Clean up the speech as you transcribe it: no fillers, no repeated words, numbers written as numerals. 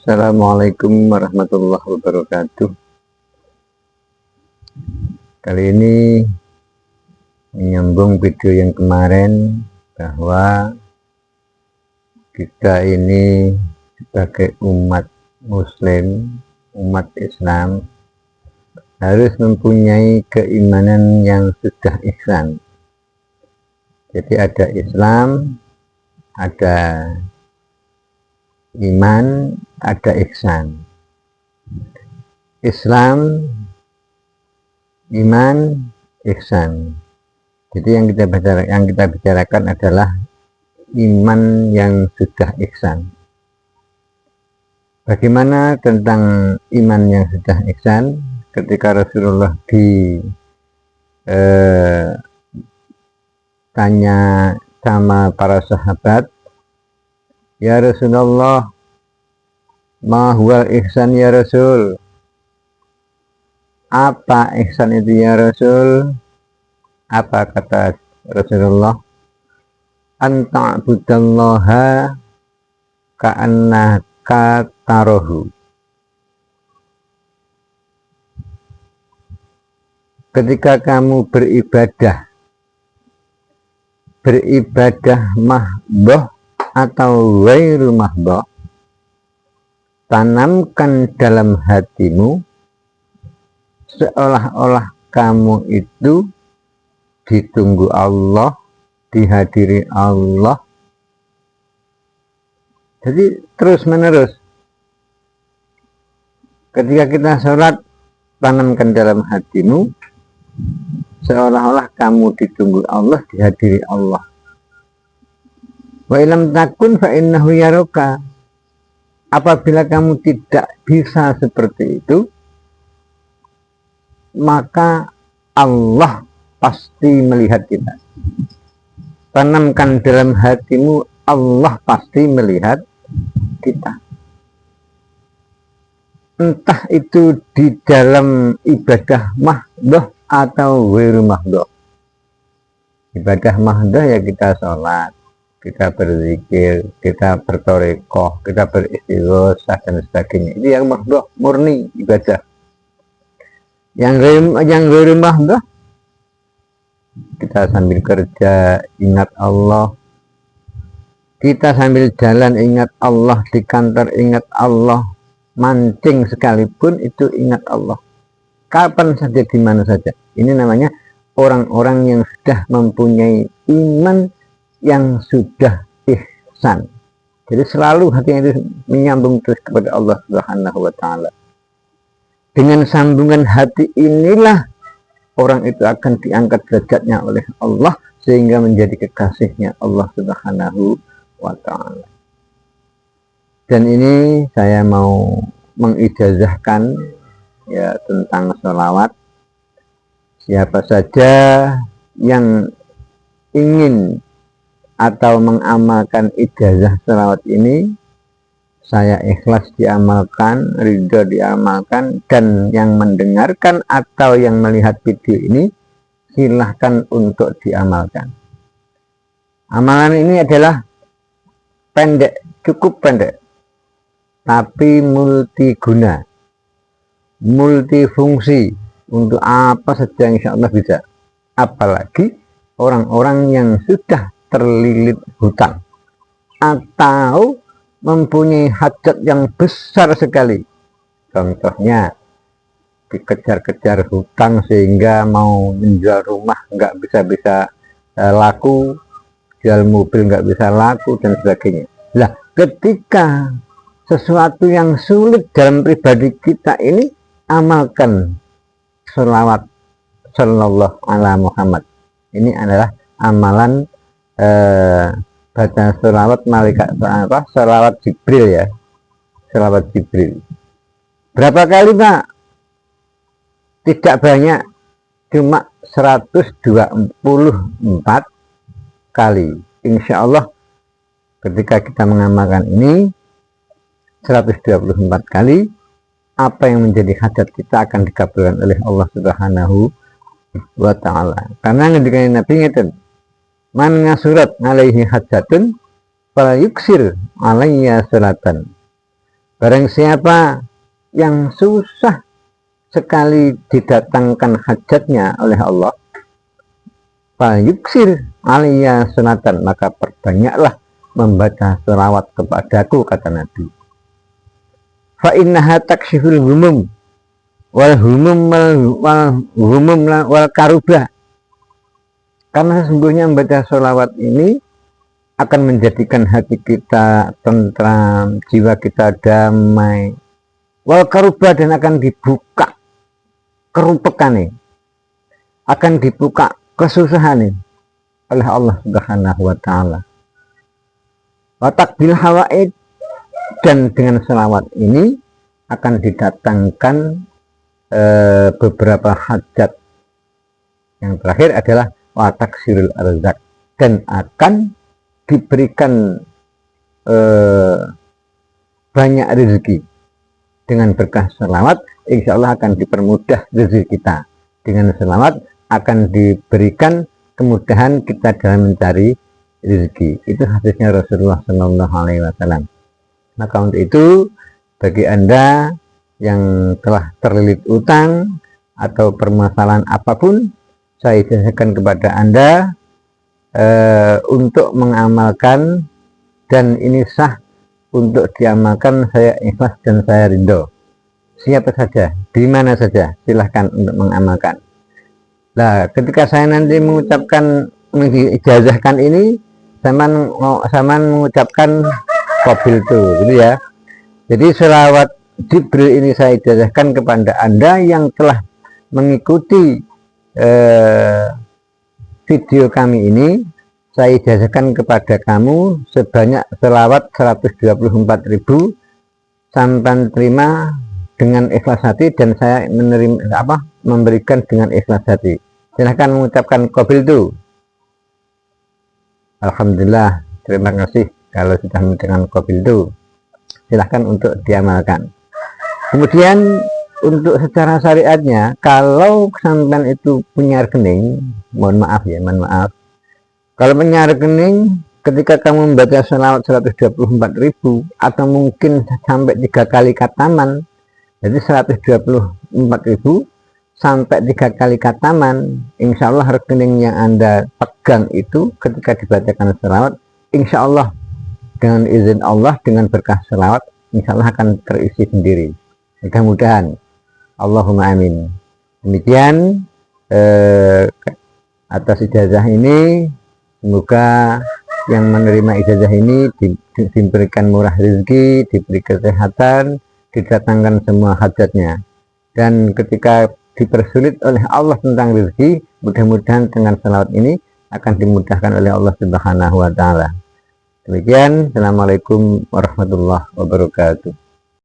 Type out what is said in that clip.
Assalamualaikum warahmatullahi wabarakatuh. Kali ini menyambung video yang kemarin bahwa kita ini sebagai umat muslim, umat Islam harus mempunyai keimanan yang sudah ihsan. Jadi ada Islam, ada iman, ada ihsan. Islam, iman, ihsan. Jadi yang kita bicarakan adalah iman yang sudah ihsan. Bagaimana tentang iman yang sudah ihsan? Ketika Rasulullah tanya sama para sahabat, "Ya Rasulullah, ma huwal ihsan ya Rasul?" Apa ihsan itu ya Rasul? Apa kata Rasulullah? An ta'budallaha ka'annaka tarahu. Ketika kamu beribadah mahdoh atau ghairu mahdoh, tanamkan dalam hatimu seolah-olah kamu itu ditunggu Allah, dihadiri Allah. Jadi terus menerus ketika kita sholat, tanamkan dalam hatimu seolah-olah kamu ditunggu Allah, dihadiri Allah. Wa ilam takun fa innahu yaroka. Apabila kamu tidak bisa seperti itu, maka Allah pasti melihat kita. Tanamkan dalam hatimu, Allah pasti melihat kita. Entah itu di dalam ibadah mahdoh atau ghairu mahdoh. Ibadah mahdoh ya kita sholat, kita berzikir, kita bertorekoh, kita beristighosah dan sebagainya. Itu yang mahdoh, murni ibadah. Yang ghairu mahdoh, kita sambil kerja ingat Allah, kita sambil jalan ingat Allah, di kantor ingat Allah, mancing sekalipun itu ingat Allah. Kapan saja, di mana saja. Ini namanya orang-orang yang sudah mempunyai iman yang sudah ihsan. Jadi selalu hatinya itu menyambung terus kepada Allah Subhanahu wa Ta'ala. Dengan sambungan hati inilah orang itu akan diangkat derajatnya oleh Allah sehingga menjadi kekasihnya Allah Subhanahu wa Ta'ala. Dan ini saya mau mengijazahkan ya tentang sholawat. Siapa saja yang ingin atau mengamalkan ijazah sholawat ini, saya ikhlas diamalkan, ridho diamalkan, dan yang mendengarkan atau yang melihat video ini silahkan untuk diamalkan. Amalan ini adalah pendek, cukup pendek, tapi multiguna, multifungsi, untuk apa saja insya Allah bisa. Apalagi orang-orang yang sudah terlilit hutang atau mempunyai hajat yang besar sekali. Contohnya dikejar-kejar hutang sehingga mau menjual rumah nggak bisa laku, jual mobil nggak bisa laku dan sebagainya. Lah, ketika sesuatu yang sulit dalam pribadi kita ini, amalkan sholawat sallallahu ala Muhammad. Ini adalah amalan baca sholawat malaikat, sholawat Jibril ya, sholawat Jibril. Berapa kali Pak? Tidak banyak, cuma 124 kali. Insya Allah ketika kita mengamalkan ini 124 kali, apa yang menjadi hajat kita akan dikabulkan oleh Allah Subhanahu wa Ta'ala. Karena ngendikan Nabi ngeten, man ngasurat alaihi hajatun fala yuksir alaiya salatan Barang siapa yang susah sekali didatangkan hajatnya oleh Allah, yuksir aliyah sunatan, maka perbanyaklah membaca selawat kepadaku, kata Nabi. Fa innaha takshiful humum wal humum wal karubah. Karena sesungguhnya membaca selawat ini akan menjadikan hati kita tentram, jiwa kita damai, wal karubah, dan akan dibuka kerupekan ini, akan dibuka kesusahan ini oleh Allah Subhanahu wa Ta'ala. Wa takbil hawaid, dan dengan selawat ini akan didatangkan beberapa hajat. Yang terakhir adalah wa taksirul arzak, dan akan diberikan banyak rezeki. Dengan berkah selawat, insya Allah akan dipermudah rezeki kita. Dengan selawat akan diberikan kemudahan kita dalam mencari rezeki. Itu hadisnya Rasulullah Shallallahu Alaihi Wasallam. Maka untuk itu, bagi Anda yang telah terlilit utang atau permasalahan apapun, saya jelaskan kepada Anda untuk mengamalkan, dan ini sah untuk diamalkan. Saya ikhlas dan saya ridho. Siapa saja, di mana saja, silahkan untuk mengamalkan. Nah, ketika saya nanti mengucapkan, mengijazahkan ini, saya mengucapkan qabil tuh, gitu ya. Jadi selawat Jibril ini saya ijazahkan kepada Anda yang telah mengikuti video kami ini. Saya ijazahkan kepada kamu sebanyak selawat 124.000, sampai terima dengan ikhlas hati, dan saya memberikan dengan ikhlas hati. Silahkan mengucapkan qabil itu. Alhamdulillah, terima kasih kalau sudah mendengar qabil itu. Silahkan untuk diamalkan. Kemudian untuk secara syariatnya, kalau sampean itu punya rekening, mohon maaf, kalau punya rekening, ketika kamu membaca selawat 124.000 atau mungkin sampai 3 kali kataman, jadi 124.000 sampai 3 kali kataman, insya Allah rekening yang Anda pegang itu ketika dibacakan selawat, insya Allah dengan izin Allah, dengan berkah selawat, insya Allah akan terisi sendiri. Mudah-mudahan. Allahumma amin. Demikian atas ijazah ini, semoga yang menerima ijazah ini diberikan murah rezeki, diberi kesehatan, didatangkan semua hajatnya. Dan ketika dipersulit oleh Allah tentang rezeki, mudah-mudahan dengan salawat ini akan dimudahkan oleh Allah Subhanahu wa Ta'ala. Demikian, Assalamualaikum warahmatullahi wabarakatuh.